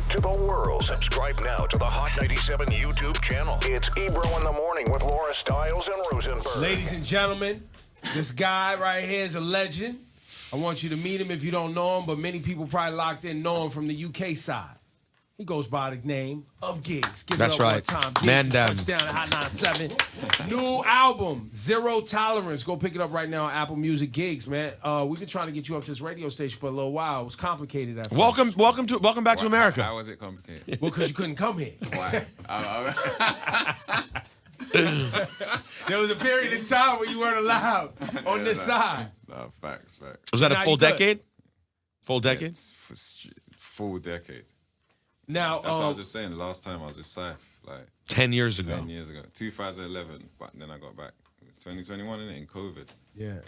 to the world. Subscribe now to the Hot 97 YouTube channel. It's Ebro in the Morning with Laura Stiles and Rosenberg. Ladies and gentlemen, this guy right here is a legend. I want you to meet him if you don't know him, but many people probably locked in know him from the UK side. He goes by the name of Giggs. Give That's it up right. one time. Man Giggs down. Touchdown at Hot 97. New album, Zero Tolerance. Go pick it up right now on Apple Music. Giggs, man. We've been trying to get you up to this radio station for a little while. It was complicated at first. Welcome back to America. How was it complicated? Well, because you couldn't come here. Why? There was a period of time where you weren't allowed on this side. No, facts. Was that Now a full you good. decade? Full decade? It's full decade. Now, That's what I was just saying. The last time I was with Saif, like 10 years ago. 10 years ago. 2011, but then I got back. It was 2021, innit? In COVID. yeah.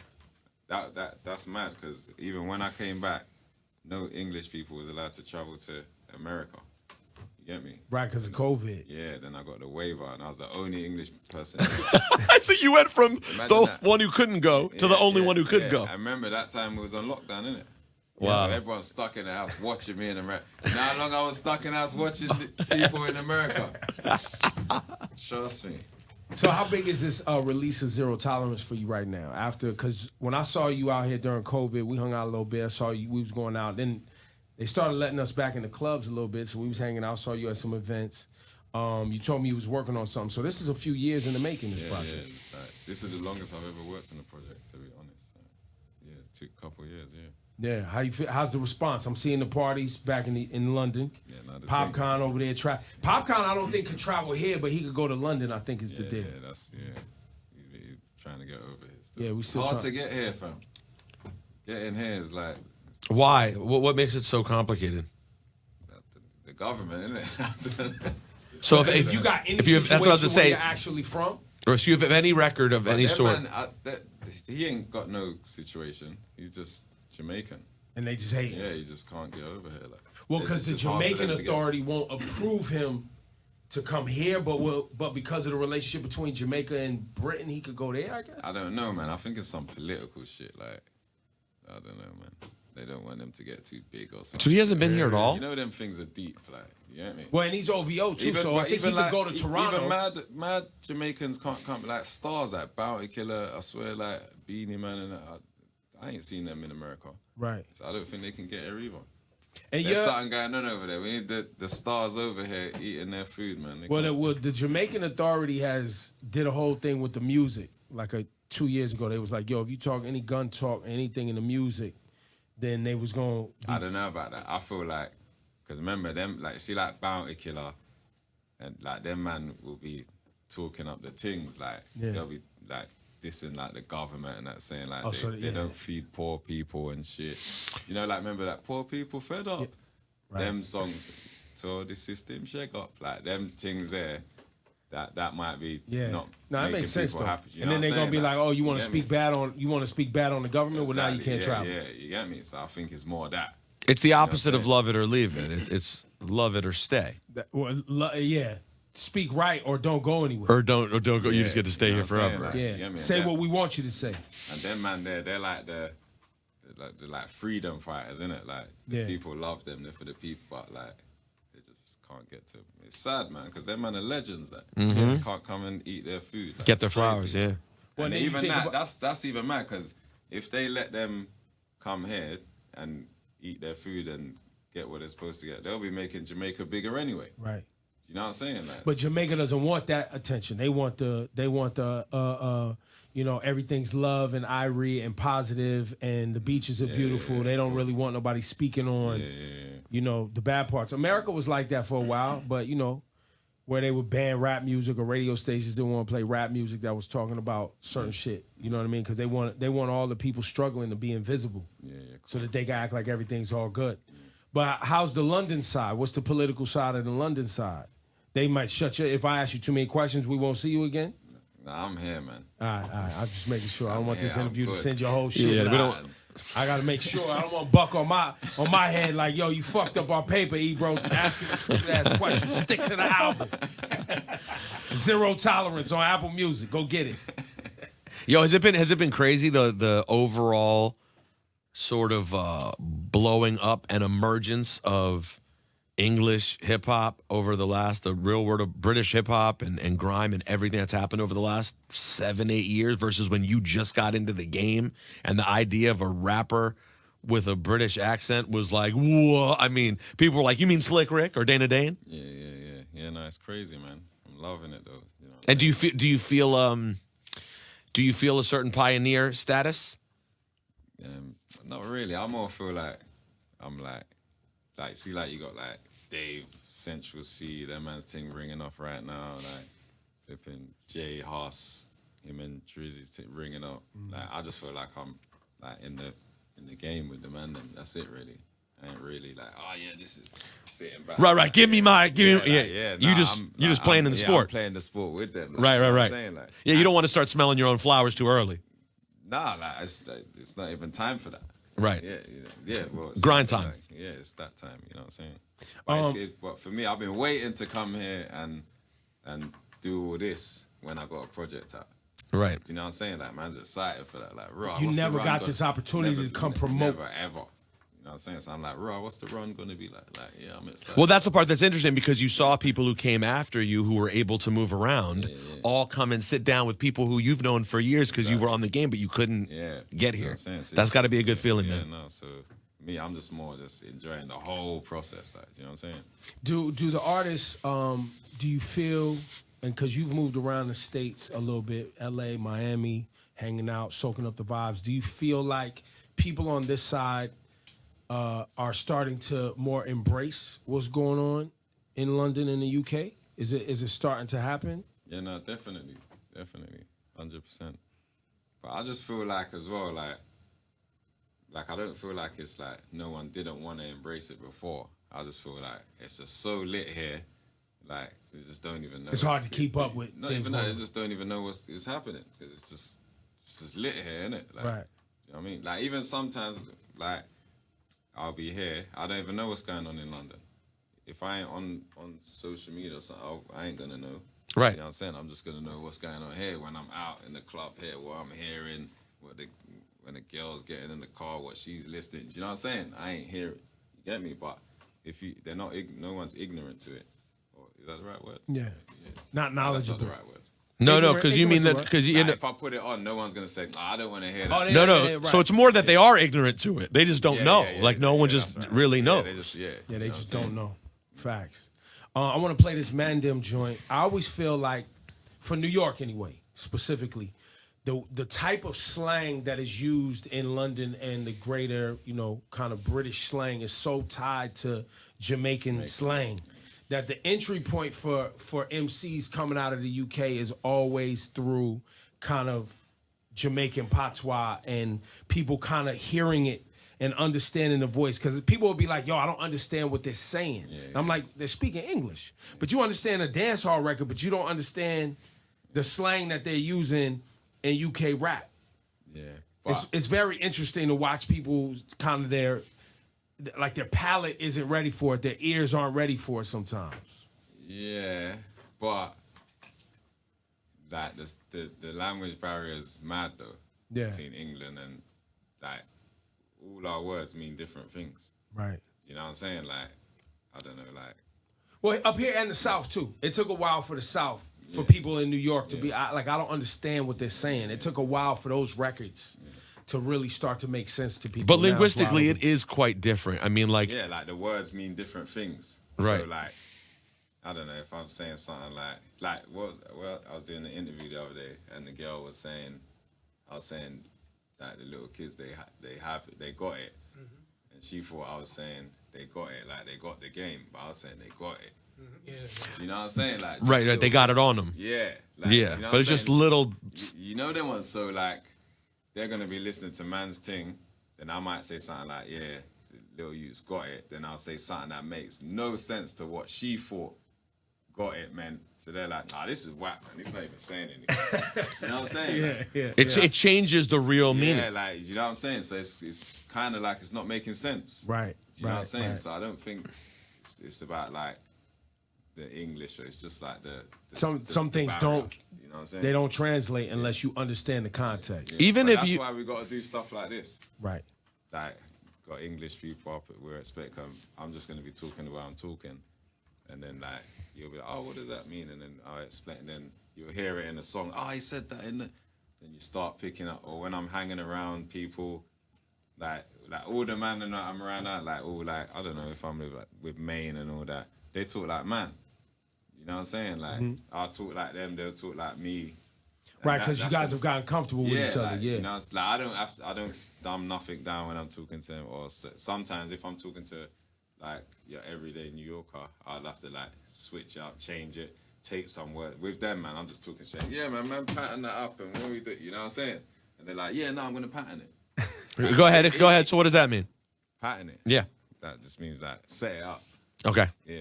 That's mad, because even when I came back, no English people was allowed to travel to America. You get me? Right, because of COVID. Yeah, then I got the waiver, and I was the only English person. So you went from Imagine the that. one who couldn't go to the only one who could go. I remember that time we was on lockdown, innit? Wow. So everyone's stuck in the house watching me in America. You know how long I was stuck in the house watching people in America? Trust me. So how big is this release of Zero Tolerance for you right now? After, because when I saw you out here during COVID, we hung out a little bit. I saw you, we was going out. Then they started letting us back in the clubs a little bit, so we was hanging out. Saw you at some events. You told me you was working on something. So this is a few years in the making, this project. Yeah, it's like, this is the longest I've ever worked on a project, to be honest. Yeah, took a couple of years, yeah. Yeah, how you feel? How's the response? I'm seeing the parties back in London. Yeah, no, the Popcorn over there. Popcorn, I don't think could travel here, but he could go to London. I think is the deal. Yeah, he's trying to get over here still. Yeah, we still hard trying to get here, fam. Getting here is like Why? What makes it so complicated? the government, innit? So If you got any if you have, that's what I was situation to where say. you're actually from, Or if you have any record of any That sort. man, he ain't got no situation. He's just Jamaican. and they just hate him. Yeah, he just can't get over here. Like, Well, because the it's hard for Jamaican them to get- Authority won't approve him to come here, but because of the relationship between Jamaica and Britain, he could go there, I guess. I don't know, man. I think it's some political shit. Like, I don't know, man. They don't want them to get too big or something. So he hasn't been here at all? You know, them things are deep. Like, you get me? Well, and he's OVO too, so I think he could go to Toronto. Even mad Jamaicans can't come. Like stars like Bounty Killer, I swear, like Beanie Man, and that. I ain't seen them in America. Right. So I don't think they can get here either. And There's something going on over there. We need the stars over here eating their food, man. The Jamaican Authority did a whole thing with the music. Like 2 years ago, they was like, yo, if you talk any gun talk, anything in the music, then they was going to... I don't know about that. I feel like, because remember them, like, see, like Bounty Killer, and like them man will be talking up the things, like, they'll be like dissing like the government and that, saying like they don't feed poor people and shit. You know, like, remember that poor people fed up? Yeah. Right. Them songs, so the system shake up, like them things there. That might be not that making makes sense people though. happy. You And know then they're what gonna I'm be saying? like, oh, you want to get me? speak bad on the government? Well, now you can't travel. Yeah, you get me. So I think it's more that. It's the opposite of love it or leave it. It's love it or stay. Speak right or don't go anywhere. Or don't go. You just get to stay here forever. Like, yeah. you get me? Say And what we want you to say. And them man, they're like they're like freedom fighters, innit? Like the people love them, they're for the people, but like they just can't get to them. It's sad, man, because them man are legends. Like they can't come and eat their food. Like, Get their it's flowers, crazy. yeah. Well, And then you even think that's even mad, because if they let them come here and eat their food and get what they're supposed to get, they'll be making Jamaica bigger anyway. Right. You know what I'm saying? Like, But Jamaica doesn't want that attention. They want the everything's love and irie and positive and the beaches are beautiful. They don't really want nobody speaking on, the bad parts. America was like that for a while, but where they would ban rap music or radio stations didn't want to play rap music that was talking about certain shit. You know what I mean? Because they want all the people struggling to be invisible, so that they can act like everything's all good. But how's the London side? What's the political side of the London side? They might shut you. If I ask you too many questions, we won't see you again? nah, I'm here, man. All right. I'm just making sure. I don't want this I'm interview to good. send your whole shit. Yeah, we out. don't. I gotta make sure. I don't want Buck on my head like, yo, you fucked up our paper, Ebro. Asking stupid ass questions. Stick to the album. Zero Tolerance on Apple Music. Go get it. Yo, has it been crazy, the overall sort of blowing up and emergence of English hip hop over the real world of British hip hop and grime and everything that's happened over the last 7-8 years versus when you just got into the game and the idea of a rapper with a British accent was like, whoa. I mean, people were like, you mean Slick Rick or Dana Dane? Yeah, no, it's crazy, man. I'm loving it though. You know, and do you feel a certain pioneer status? Not really. I more feel like I'm like see, like you got like Dave, Central C, that man's thing ringing off right now. Like flipping Jay Haas, him and Drizzy's thing ringing up. Like I just feel like I'm like in the game with the man. And that's it, really. I ain't really like, oh yeah, this is sitting back. Right. Give me. Nah, You're just playing in the sport. I'm playing the sport with them. Like, Right. You know what I'm saying? Like, yeah, you don't want to start smelling your own flowers too early. Nah, like it's not even time for that. Right. Well, grind time. Like, it's that time. You know what I'm saying? But for me, I've been waiting to come here and do all this when I got a project out. Right. You know what I'm saying? Like, man's excited for that. Like, raw. You never got this opportunity to come promote. Never ever. You know what I'm saying? So I'm like, raw. What's the run gonna be like? Like, yeah, I'm excited. Well, that's the part that's interesting because you saw people who came after you who were able to move around all come and sit down with people who you've known for years because you were on the game, but you couldn't get here. You know so that's got to be a good feeling, man. No, so me, I'm just more just enjoying the whole process. Like, you know what I'm saying? Do the artists? Do you feel? And because you've moved around the states a little bit, L.A., Miami, hanging out, soaking up the vibes. Do you feel like people on this side are starting to more embrace what's going on in London and the UK? Is it starting to happen? Yeah, no, definitely, 100%. But I just feel like as well, like I don't feel like it's like no one didn't want to embrace it before. I just feel like it's just so lit here, like they just don't even know. It's hard to keep up with. Not even that, they just don't even know what's happening because it's just lit here, isn't it? Like, right. You know what I mean? Like even sometimes, like I'll be here, I don't even know what's going on in London. If I ain't on social media or something, I ain't gonna know. Right. You know what I'm saying? I'm just gonna know what's going on here when I'm out in the club here, what I'm hearing, when the girl's getting in the car, what she's listening. Do you know what I'm saying? I ain't hear it. You get me? But if no one's ignorant to it. Or is that the right word? Yeah. Not knowledgeable. That's not the right word. No, because you mean that because if I put it on, no one's gonna say, I don't want to hear that. No. Right. So it's more that they are ignorant to it. They just don't know. No one just really knows. They just don't know. Facts. I want to play this Mandem joint. I always feel like, for New York anyway, specifically, the type of slang that is used in London and the greater, kind of British slang is so tied to Jamaican slang that the entry point for MCs coming out of the UK is always through kind of Jamaican patois and people kind of hearing it and understanding the voice, because people will be like, yo, I don't understand what they're saying. I'm like, they're speaking English. But you understand a dance hall record, but you don't understand the slang that they're using in UK rap. Yeah. It's very interesting to watch people kind of their palate isn't ready for it. Their ears aren't ready for it sometimes. Yeah, but the language barrier is mad though. Yeah. Between England and like all our words mean different things. Right. You know what I'm saying? Like, I don't know, like. Well, up here in the South too. It took a while for the South, for people in New York to be I don't understand what they're saying. It took a while for those records to really start to make sense to people. But linguistically, it is quite different. I mean, like. Yeah, like the words mean different things. Right. So, like, I don't know if I'm saying something like I was doing an interview the other day, and the girl was saying, I was saying that the little kids they got it, and she thought I was saying they got it, like they got the game, but I was saying they got it. Yeah. Do you know what I'm saying? Like, Right, they got it on them. Yeah. Like, Yeah, you know but it's just little. You know them ones, so like they're gonna be listening to man's thing, then I might say something like, yeah, little you's got it. Then I'll say something that makes no sense to what she thought got it, man. So they're like, nah, this is whack, man. He's not even saying anything. You know what I'm saying? It changes the real meaning. Yeah, like, you know what I'm saying? So it's kind of like it's not making sense. Right. You know what I'm saying? So I don't think it's about like the English, or it's just like some things barrier, don't. You know what I'm saying? They don't translate unless you understand the context. Even but if that's you. why we got to do stuff like this. Right. Like got English people up where I expect I'm just gonna be talking the way I'm talking, and then like you'll be like, oh, what does that mean? And then I explain, and then you'll hear it in a song. Oh, he said that in the. Then you start picking up. Or when I'm hanging around people, like all the man that I'm around, like all like I don't know if I'm with Maine and all that. They talk like man. You know what I'm saying? Like I'll talk like them. They'll talk like me. Right, because you guys have gotten comfortable with each other. Like, Yeah, you know, it's like I don't dumb nothing down when I'm talking to them. Or sometimes if I'm talking to like your everyday New Yorker, I'll have to like switch up, change it, take some word. With them, man, I'm just talking shit. Yeah, man, pattern that up and what we do. You know what I'm saying? And they're like, yeah, no, I'm gonna pattern it. Go ahead. So what does that mean? Pattern it. Yeah. That just means that set it up. Okay. Yeah.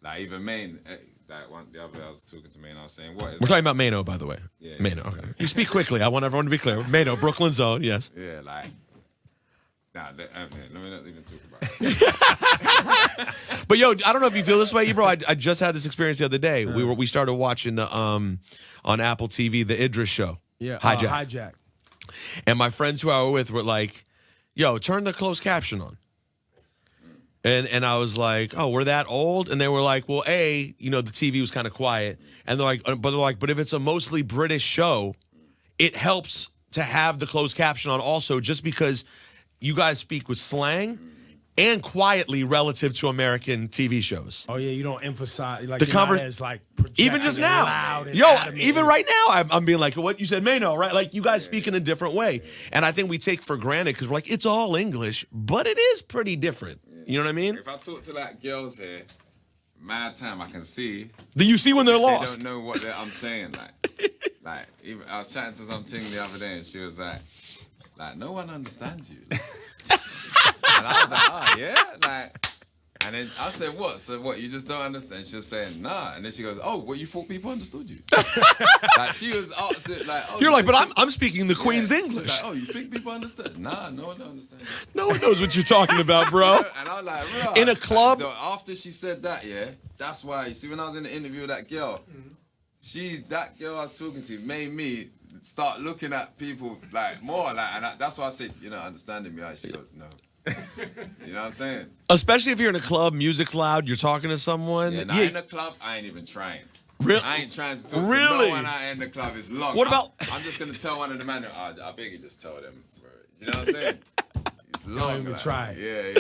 Like even Maine. Like the other day I was talking to Maine, I was saying, what is We're talking about Mano, by the way. Yeah. Mano, okay. You speak quickly. I want everyone to be clear. Mano, Brooklyn Zone, yes. Yeah, like, let me not even talk about it. But yo, I don't know if you feel this way, bro. I just had this experience the other day. We started watching the on Apple TV the Idris show. yeah. Hijack. And my friends who I were with were like, "Yo, turn the closed caption on." And I was like, "Oh, we're that old?" And they were like, "Well, the TV was kind of quiet." And they're like, "But if it's a mostly British show, it helps to have the closed caption on also, just because you guys speak with slang and quietly relative to American TV shows." Oh yeah, you don't emphasize like The you're not as like even just projecting now, loud and yo, animated. even right now, I'm being like, what you said, Mano, right? Like you guys speak in a different way, and I think we take for granted because we're like, it's all English, but it is pretty different. You know what I mean? If I talk to like girls here, mad time, I can see. Do you see when they're They lost? don't know what I'm saying. Like even I was chatting to something the other day, and she was like, no one understands you. And I was like, oh yeah, like. And then I said, what? So what, you just don't understand? She was saying, nah. And then she goes, oh, well, you thought people understood you? Like, she was upset, like, oh. You're like, but I'm speaking the Queen's English. Like, oh, you think people understand? Nah, no one understands. No one knows what you're talking about, bro. And I was like, bro. In a club? So after she said that, that's why, you see, when I was in the interview with that girl, that girl I was talking to made me start looking at people, like, more, like, and that's why I said, you're not understanding me. She goes, no. You know what I'm saying? Especially if you're in a club, music's loud, you're talking to someone. Yeah, in the club, I ain't even trying. Really? I ain't trying to talk to no one out in the club. It's locked. What about? I'm just gonna tell one of the men. I beg you, just tell them. Bro. You know what I'm saying? It's long. Don't even try. Yeah.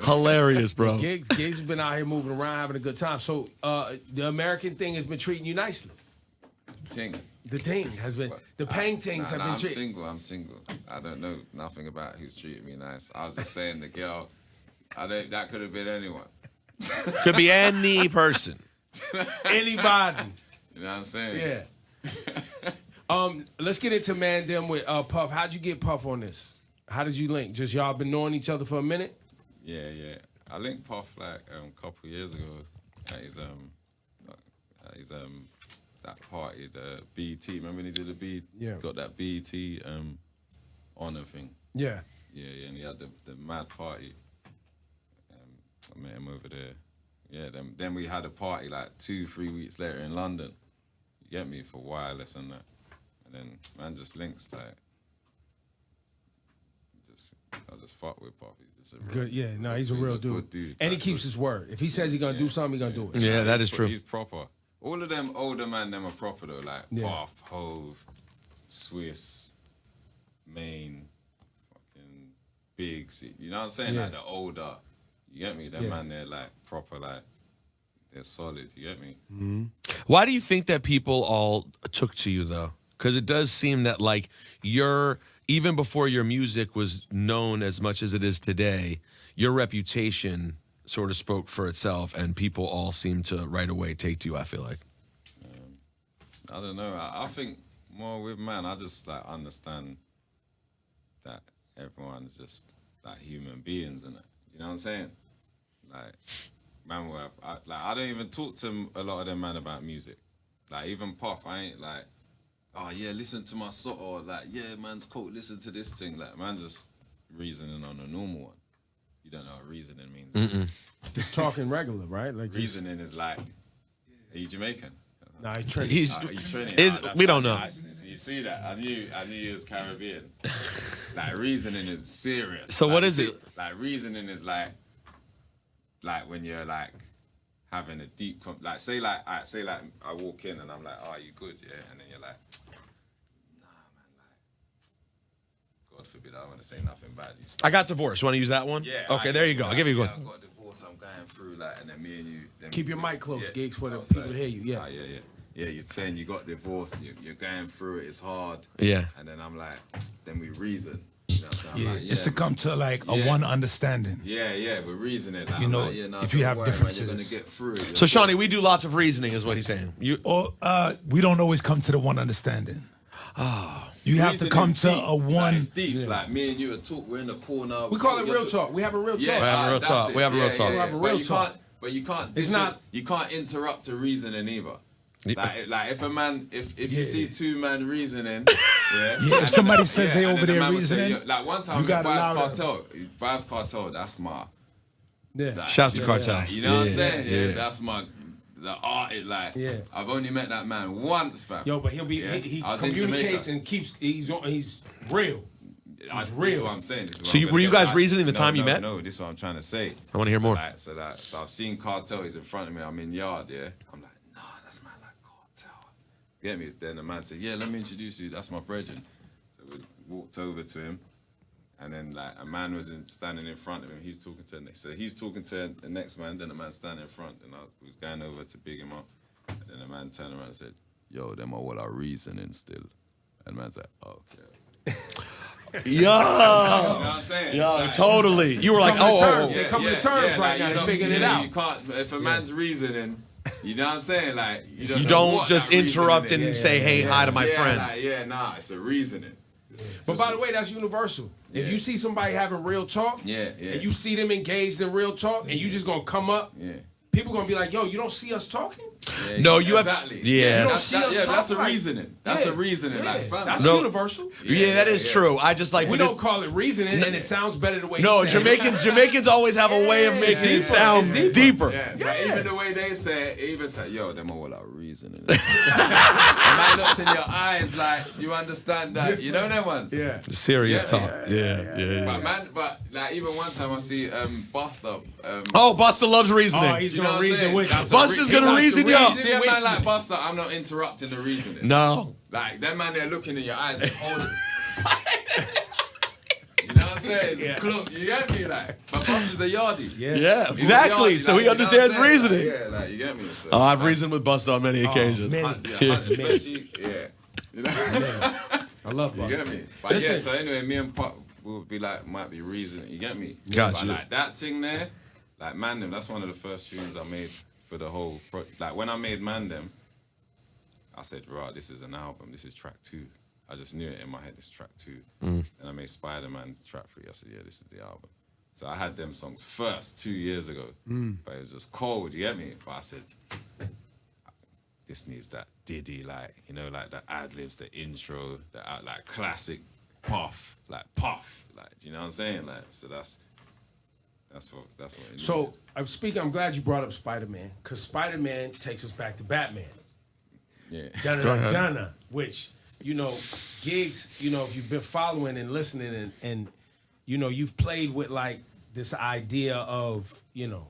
Hilarious, bro. Gigs has been out here moving around, having a good time. So the American thing has been treating you nicely. Ting. The ting has been, the paintings have been treated. I'm single. I don't know nothing about who's treating me nice. I was just saying the girl, that could have been anyone. Could be any person. Anybody. You know what I'm saying? Yeah. Let's get into Man Them with Puff. How'd you get Puff on this? How did you link? Just y'all been knowing each other for a minute? Yeah. I linked Puff like a couple years ago at his that party, the BET. Remember when he did the BET? Yeah. Got that BET honor thing. Yeah. Yeah, and he had the mad party. I met him over there. Yeah, then we had a party like 2-3 weeks later in London. You get me, for wireless and that. And then man just links like. I just fuck with Puff. He's just Good. Yeah, no, he's a real dude. Good dude. And he keeps his word. If he says he's gonna do something, he's gonna do it. Yeah, that is true. He's proper. All of them older man, them are proper though. Like Puff, Hove, Swiss, Maine, fucking Biggs. You know what I'm saying? Yeah. Like the older. You get me? Them man, they're like proper, like they're solid. You get me? Mm-hmm. Why do you think that people all took to you though? Because it does seem that like even before your music was known as much as it is today, your reputation sort of spoke for itself, and people all seem to right away take to you, I feel like. I don't know. I think more with man, I just like understand that everyone's just like human beings, and you know what I'm saying? Like, man, I don't even talk to a lot of them man about music. Like even Puff, I ain't like, oh yeah, listen to my song, or like, yeah, man's cool, listen to this thing. Like, man, just reasoning on a normal one. You don't know what reasoning means. Just talking regular, right? Like reasoning is like, are you Jamaican? Nah, he's Trinidad. He's Are you Trinidad? we don't know. You see that? I knew he was Caribbean. Like reasoning is serious. So like, what is it? Like reasoning is like when you're like having a deep say I walk in and I'm like, oh, you good, yeah? And then you're like, nah, man, like, God forbid, I don't want to say nothing bad. I got divorced. You want to use that one? Yeah. Okay, there you go. I'll give you one. I got divorced. I'm going through and then me and you. Then Keep your mic close, yeah, Gigs, for the outside. people to hear you. Yeah. Yeah, you're saying you got divorced. You're going through it. It's hard. Yeah. And then I'm like, then we reason. You know what I'm saying? Yeah, Like, it's to come to like a one understanding. Yeah, we're reasoning. Like, You know, if you have you're differences. gonna get through it. So, Shawnee, we do lots of reasoning, is what he's saying. Or we don't always come to the one understanding. You have to come to a one. Like, it's deep. Like me and you are talk. We're in the corner. We call it real talk. We have a real talk. We have a real talk. We have a real talk. We have a real talk. But you can't. It's not. You can't interrupt a reasoning either. Like if a man, if you see two men reasoning, If somebody says they and over then the there man would say, reasoning, like one time you with gotta Vybz allow Kartel, Vybz Kartel, that's my. Yeah. Like, Shouts to Cartel. like, you know what I'm saying? Yeah. That's the art. Yeah. I've only met that man once, fam. Yo, but he'll be he I was in communicates Jamaica. and keeps he's real. This is real. what I'm saying. This is So what I'm were gonna you get guys back. reasoning the time you met? No, this is what I'm trying to say. I wanna hear more. So I've seen Cartel. He's in front of me. I'm in yard. Yeah. I'm like, nah, that's man like Cartel. Get me? Then the man said, yeah, let me introduce you. That's my brethren. So we walked over to him, and then like a man was standing in front of him. He's talking to the next. So he's talking to the next man. Then the man standing in front, and I was going over to big him up. And then the man turned around and said, yo, them are all our reasoning still. And the man's like, okay. Yo. You know what I'm saying? Yo, It's like- totally. You were like, Coming to oh. terms. They're coming to terms right now. They're figuring it out. You can't, if a man's reasoning, you know what I'm saying? Like, you You know don't what just that reasoning interrupt is. and say, hey, hi to my Yeah, friend. Like, nah, it's a reasoning. But by the way, that's universal. If you see somebody having real talk, Yeah. and you see them engaged in real talk, and you just gonna come up, people gonna be like, yo, you don't see us talking? No, you have- exactly. yeah. That's, You don't see us that's a talk like- reasoning. That's a reasoning. Yeah. Like, fam, That's No. universal. Yeah, that is true. I just like We when don't it's, call it reasoning, and it sounds better the way no, you say it. Jamaicans always have a way of Yeah, making it's it sound deeper. deeper. Yeah, but even the way they say it, even say, yo, them all our reasoning. And man looks in your eyes like, do you understand that? You know them ones? Yeah. Serious Yeah, talk. Yeah. But man, like even one time I see Buster. Oh, Buster loves reasoning. Oh, he's you know gonna what I'm reason saying? with you. That's a Buster's he gonna wants to reason you. See a with man you. like Buster, I'm not interrupting the reasoning. No. Like that man, they're looking in your eyes, they're holding. You know what I'm saying? It's cloak. You get me, like. But Buster's a yardie. Yeah, He's a exactly. yardie, So like, he you know understands what I'm saying? reasoning. Like, yeah, like you get me. So, Oh, I've reasoned with Buster on many occasions. man. especially, You know? I love You Buster. get me? But Listen. yeah, so anyway, me and Pop will be like, might be reasoning. You get me? Gotcha. But like that thing there, like Mandem, that's one of the first tunes I made for the whole like when I made Mandem, I said, right, this is an album. This is track 2. I just knew it in my head. This is track 2. And I made Spider-Man track 3. I said, yeah, this is the album. So I had them songs first 2 years ago, but it was just cold. You get me? But I said, this needs that Diddy, like, you know, like the ad-libs, the intro, the like classic puff, like, do you know what I'm saying? Like, so that's what it needed. So I'm glad you brought up Spider-Man, because Spider-Man takes us back to Batman. yeah. Donna, which, you know, Gigs, you know, if you've been following and listening and you know, you've played with like this idea of, you know,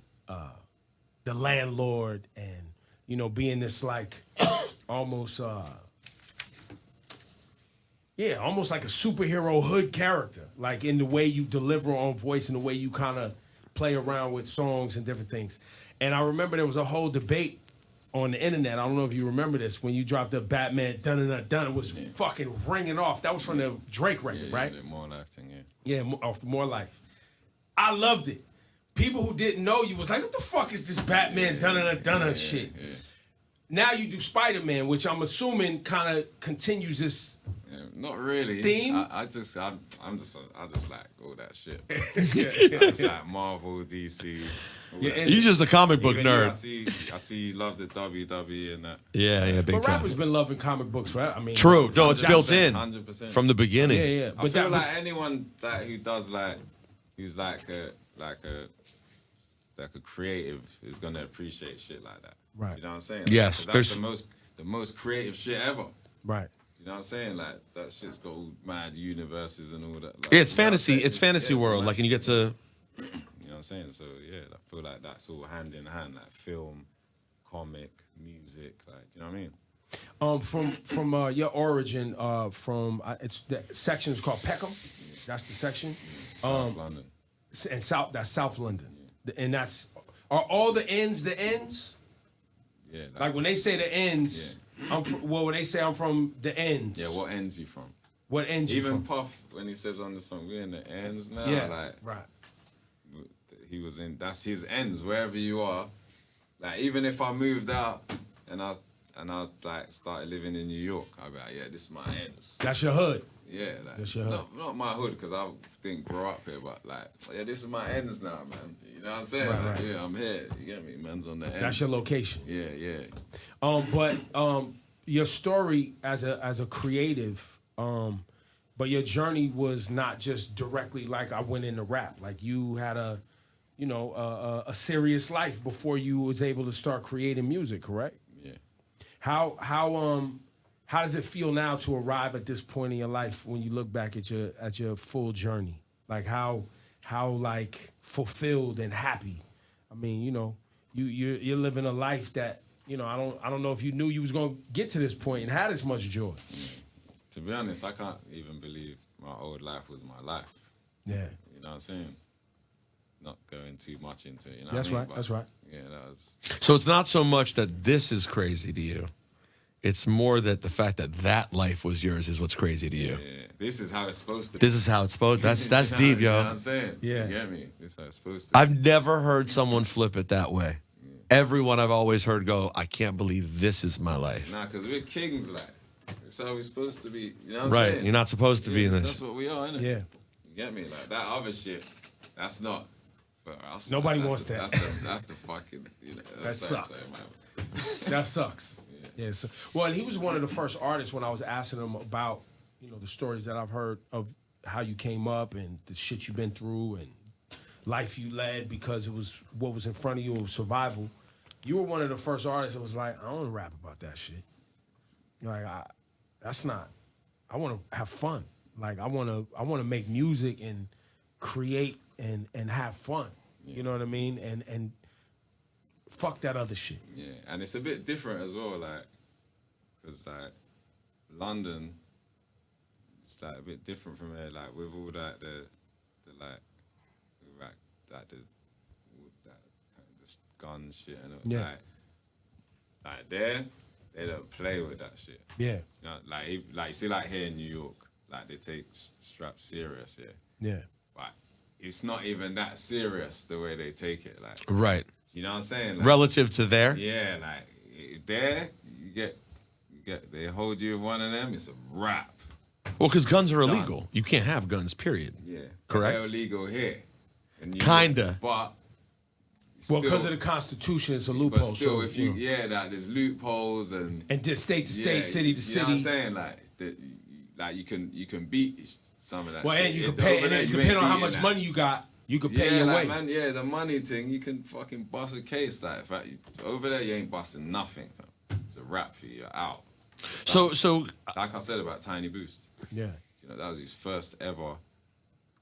the landlord and, you know, being this like almost almost like a superhero hood character, like in the way you deliver on voice and the way you kind of play around with songs and different things. And I remember there was a whole debate on the internet. I don't know if you remember this, when you dropped the Batman dun it was fucking ringing off. That was from the Drake record, right? The More Life thing, Yeah, off More Life. I loved it. People who didn't know you was like, what the fuck is this Batman dun shit? Yeah. Now you do Spider-Man, which I'm assuming kind of continues this. Yeah, not really. Theme? I just like all that shit. I just like Marvel, DC. all Yeah, that and- shit. He's just a comic book Even you, nerd. I see you love the WWE and that. Yeah, big But time. rappers been loving comic books, right? I mean, True. No, it's built in 100%. from the beginning. Yeah. I But feel that like was, anyone like who does who's like a creative is gonna appreciate shit like that. Right. You know what I'm saying? Yes, Like, 'cause that's there's- the most creative shit ever. right. You know what I'm saying? Like that shit's got all mad universes and all that. Like, Yeah, it's you know what I'm fantasy. saying? It's fantasy Yeah, world. so, Like, and you get to. You know what I'm saying? So yeah, I feel like that's all hand in hand, like film, comic, music. Like, you know what I mean? From your origin, it's the section is called Peckham. That's the section. South London. And that's South London. And are all the ends the ends? Yeah. Like when they say the ends, when they say I'm from the ends. Yeah, what ends you from? What ends you from? Even Puff, when he says on the song, we're in the ends now. Yeah, like, right. He was in. That's his ends. Wherever you are, like even if I moved out and I like started living in New York, I'd be like, yeah, this is my ends. That's your hood. Yeah, like That's your hood. not my hood because I didn't grow up here, but like, yeah, this is my ends now, man. You know what I'm saying? Right, Like, right. yeah, I'm here. You get me? Man's on the ends. That's your location. Yeah. But your story as a creative, but your journey was not just directly like I went into rap. Like you had a serious life before you was able to start creating music, correct? Yeah. How does it feel now to arrive at this point in your life when you look back at your full journey? Like how like fulfilled and happy? I mean, you're living a life that I don't know if you knew you was gonna get to this point and had this much joy. To be honest, I can't even believe my old life was my life. Yeah, You know what I'm saying? Not going too much into it. You know that's what I mean? right. But, That's right. Yeah, that was. So it's not so much that this is crazy to you. It's more that the fact that life was yours is what's crazy to you. Yeah, this is how it's supposed to be. This is how it's supposed. That's You know- deep, You know what yo. I'm saying? Yeah. You get me? This is how it's supposed to be. I've never heard someone flip it that way. Everyone I've always heard go, I can't believe this is my life. Nah, because we're kings, like. It's how we're supposed to be. You know what I'm Right, saying? you're not supposed to be in this. That's what we are, innit? Yeah. You get me? Like, that other shit, that's not for us. Nobody That's wants the- that. That's the fucking, That sucks. That sucks. Yeah. So, well, and he was one of the first artists when I was asking him about, the stories that I've heard of how you came up and the shit you've been through and life you led because it was what was in front of you, it was survival. You were one of the first artists that was like, I don't want to rap about that shit. Like, that's not. I want to have fun. Like, I want to make music and create and have fun. Yeah. You know what I mean? And fuck that other shit. Yeah, and it's a bit different as well, like, because, like, London, it's, like, a bit different from here, like, with all that, the gun shit and all, Yeah. like there, they don't play with that shit. Yeah. You know, like see, like here in New York, like they take straps serious, yeah. Yeah. But it's not even that serious the way they take it, like. Right. You know what I'm saying? Like, Relative to there? yeah, like there, you get, they hold you with one of them, it's a wrap. Well, because guns are illegal. You can't have guns, period. Yeah. Correct. They're illegal here. in New York, Kinda. But Well, because still- of the Constitution, it's a loophole. But still, so, if you, like there's loopholes and just state to state, yeah, city to you city. know what I'm saying? Like you can beat some of that. Well, shit. and you can Over pay, and there, it you depending ain't on how beating much that. money you got, you can pay Yeah, your like, way. man, yeah, the money thing, you can fucking bust a case. Like, in fact, over there, you ain't busting nothing. Fam. It's a wrap for you. You're out. So Like I said about Tiny Boost, Yeah, that was his first ever.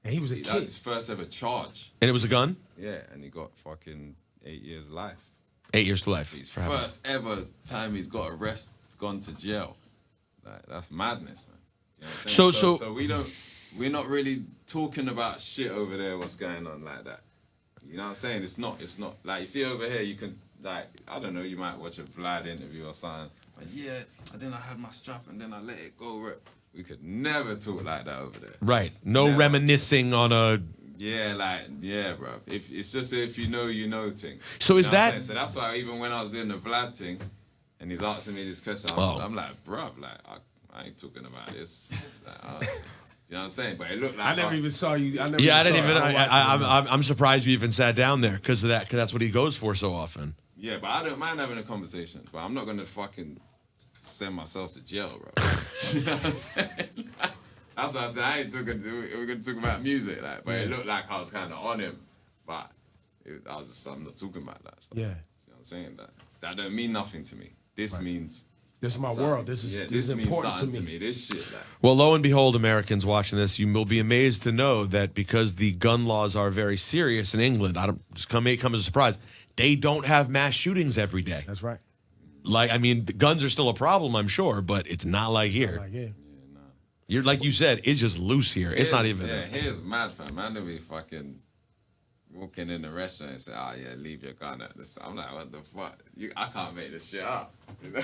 and he was a That kid. was his first ever charge. and it was a gun? Yeah, and he got fucking 8 years life. 8 years to life. His for having- first ever time he's got arrested, gone to jail. Like, that's madness, man. You know what I'm saying? So- We're not really talking about shit over there, what's going on like that. You know what I'm saying? It's not, like, you see over here, you can, like, I don't know, you might watch a Vlad interview or something. But yeah, and then I had my strap and then I let it go. We could never talk like that over there. Right. No Never. reminiscing on a. Yeah, bro. If it's just if you know thing. So You is know what I'm that- saying? So that's why even when I was doing the Vlad thing, and he's asking me this question, Oh. I'm like, bro, like I ain't talking about this. Like, you know what I'm saying? But it looked like I never even saw you. I didn't even. don't watch it. I'm surprised you even sat down there because of that. Because that's what he goes for so often. Yeah, but I don't mind having a conversation. But I'm not gonna fucking send myself to jail, bro. You know what I'm saying? That's what I said. I ain't talking. We're gonna talk about music, like. But it looked like I was kind of on him, but I'm not talking about that stuff. Yeah. You know what I'm saying? That don't mean nothing to me. This means This is my something. world. This is means important to something me. This shit, like. Well, lo and behold, Americans watching this, you will be amazed to know that because the gun laws are very serious in England, may come as a surprise, they don't have mass shootings every day. That's right. Like, I mean, the guns are still a problem, I'm sure, but it's not like here. Like, yeah. You're like you said, it's just loose here. It's not even. Yeah, here's mad, fam. Man, to be fucking walking in the restaurant and say, "Oh yeah, leave your gun at this." I'm like, what the fuck? I can't make this shit up. You know?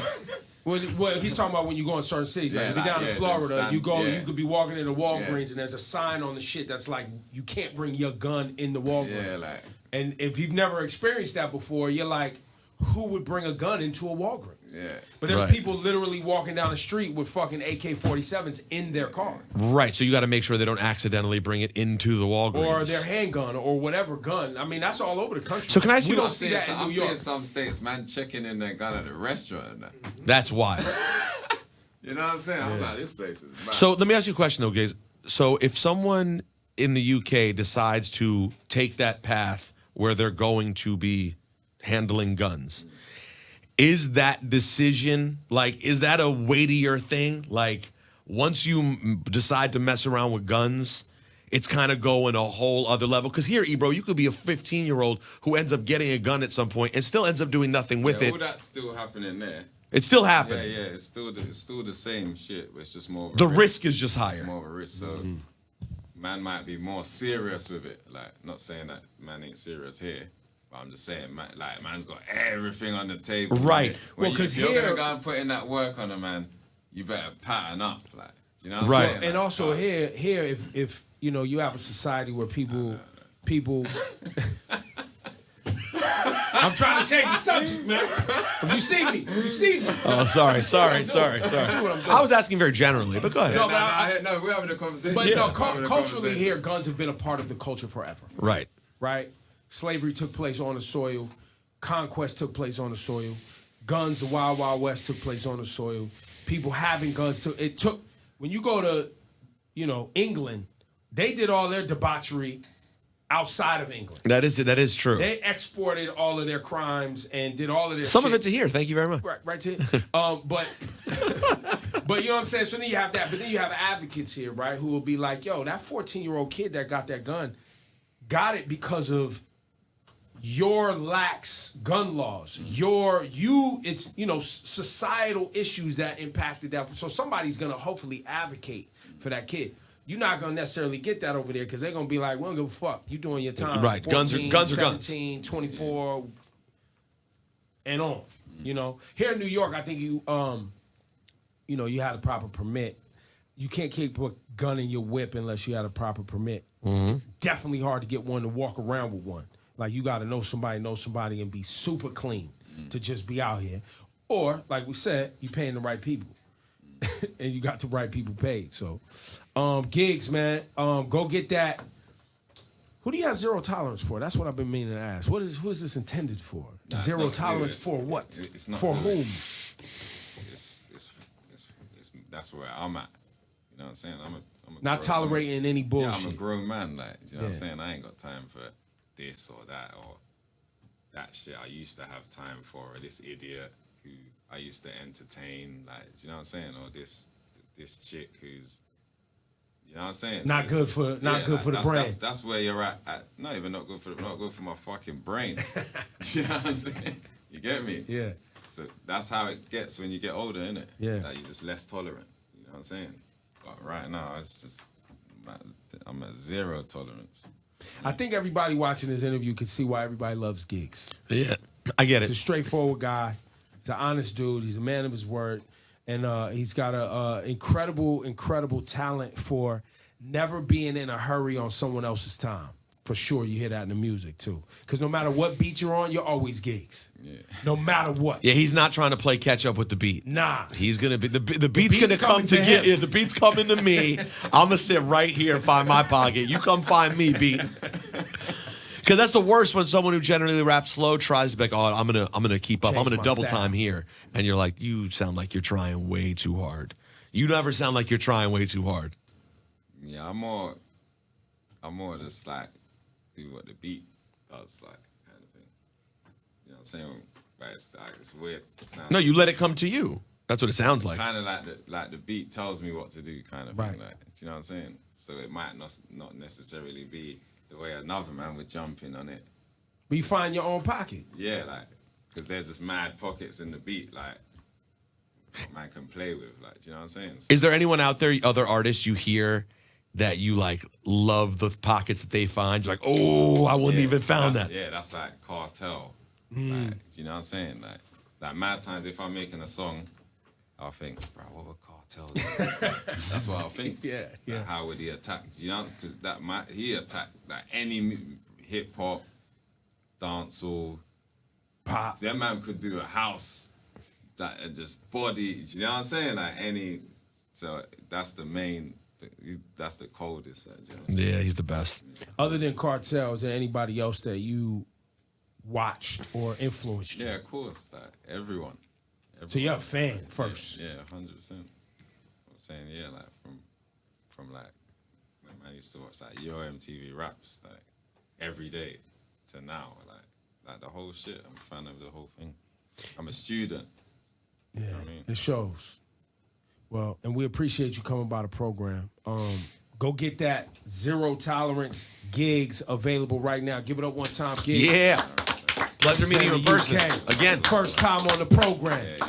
Well, he's talking about when you go in certain cities. Like if you're down in Florida, you could be walking into Walgreens and there's a sign on the shit that's like, you can't bring your gun in the Walgreens. Yeah, like. And if you've never experienced that before, you're like, who would bring a gun into a Walgreens? Yeah. But there's people literally walking down the street with fucking AK-47s in their car. Right, so you got to make sure they don't accidentally bring it into the Walgreens. Or their handgun or whatever gun. I mean, that's all over the country. So can I ask you, we don't see that in New York. I'm seeing some states, man, checking in their gun at a restaurant. That's wild. You know what I'm saying? I'm like, this place is mad. So let me ask you a question, though, guys. So if someone in the UK decides to take that path where they're going to be handling guns, is that decision, like, is that a weightier thing? Like, once you decide to mess around with guns, it's kind of going a whole other level? Because here, Ebro, you could be a 15-year-old who ends up getting a gun at some point and still ends up doing nothing with it. All that's still happening there. It's still happening. Yeah, it's still the same shit, but it's just more of a The risk. risk is just higher. It's more of a risk, so man might be more serious with it. Like, not saying that man ain't serious here, but I'm just saying, man, like, man's got everything on the table. Right. Well, 'cause if you're here- gonna go and put in that work on a man, you better pattern up, like, you know what I'm Right. saying? And Like, also here, if you know, you have a society where people. I'm trying to change the subject, man. If you see me. Oh, sorry. I was asking very generally, but go ahead. No, we're having a conversation. But Yeah. no, We're having a culturally conversation. here, guns have been a part of the culture forever. Right. Right? Slavery took place on the soil. Conquest took place on the soil. Guns, the Wild Wild West took place on the soil. People having guns when you go to, England, they did all their debauchery outside of England. That is true. They exported all of their crimes and did all of their Some shit. of it to here. Thank you very much. Right to here. But you know what I'm saying? So then you have that, but then you have advocates here, right, who will be like, yo, that 14-year-old kid that got that gun got it because of your lax gun laws. It's societal issues that impacted that. So somebody's gonna hopefully advocate for that kid. You're not gonna necessarily get that over there because they're gonna be like, we don't give a fuck. You doing your time. Right. 14, Guns are 17, 24, and on. Here in New York, I think you had a proper permit. You can't keep a gun in your whip unless you had a proper permit. Mm-hmm. Definitely hard to get one to walk around with one. Like, you got to know somebody and be super clean to just be out here. Or, like we said, you paying the right people. And you got the right people paid. So, gigs, man, go get that. Who do you have zero tolerance for? That's what I've been meaning to ask. Who is this intended for? Nah, zero tolerance for what? It's not for good. whom? That's where I'm at. You know what I'm saying? I'm a Not grown- tolerating any bullshit. Yeah, I'm a grown man. Like, you know what I'm Yeah. saying? I ain't got time for this or that or that shit. I used to have time for this idiot who I used to entertain. Like, you know what I'm saying? Or this chick who's, you know what I'm saying? Not good for the brain. That's where you're at. Not even not good for my fucking brain. You know what I'm saying? You get me? Yeah. So that's how it gets when you get older, innit? Yeah. Like, you're just less tolerant. You know what I'm saying? But right now, I'm at zero tolerance. I think everybody watching this interview can see why everybody loves gigs. Yeah, I get He's a it. straightforward guy. He's an honest dude. He's a man of his word. And he's got a incredible talent for never being in a hurry on someone else's time. For sure, you hear that in the music, too. Because no matter what beat you're on, you're always gigs. Yeah. No matter what. Yeah, he's not trying to play catch up with the beat. Nah. He's gonna be the beat's gonna beat's come coming to to get him. you. The beat's coming to me. I'm gonna sit right here and find my pocket. You come find me, beat. Because that's the worst when someone who generally raps slow tries to be like, oh, I'm gonna keep up. I'm Change gonna my double style. time here, and you're like, you sound like you're trying way too hard. You never sound like you're trying way too hard. Yeah, I'm more just like do what the beat does, like, kind of thing. You know what I'm saying? But it's weird. It sounds No, you let it come to you. That's what it sounds like. Kind of like the beat tells me what to do, kind of Right. thing. Like, do you know what I'm saying? So it might not necessarily be the way another man would jump in on it. But you find your own pocket. Yeah, like, because there's just mad pockets in the beat, like, what man can play with, like, do you know what I'm saying? So, Is there anyone out there, other artists you hear that you like love the pockets that they find? You're like, oh, I wouldn't even found that. Yeah, that's like Kartel. Like, do you know what I'm saying? Like mad times if I'm making a song, I'll think, bro, what would Kartel do? That's what I'll think. Yeah. Like, how would he attack? You know, because he attacked like any hip hop, dancehall, Pop. that man could do a house that and just body. You know what I'm saying? Like any. So that's the main. That's the coldest. You know what I'm saying? Yeah, he's the best. Other than Kartel, is there anybody else that you watched or influenced you? Yeah, of course. Like everyone. So you're a fan first. Yeah, 100%. I'm saying, yeah, like from like when man used to watch like Yo MTV Raps like every day to now, like the whole shit. I'm a fan of the whole thing. I'm a student. Yeah, You know what I mean? it shows. Well, and we appreciate you coming by the program. Go get that Zero Tolerance gigs available right now. Give it up one time, gigs. Yeah. Pleasure meeting you in person. UK. Again. First time on the program. Yeah.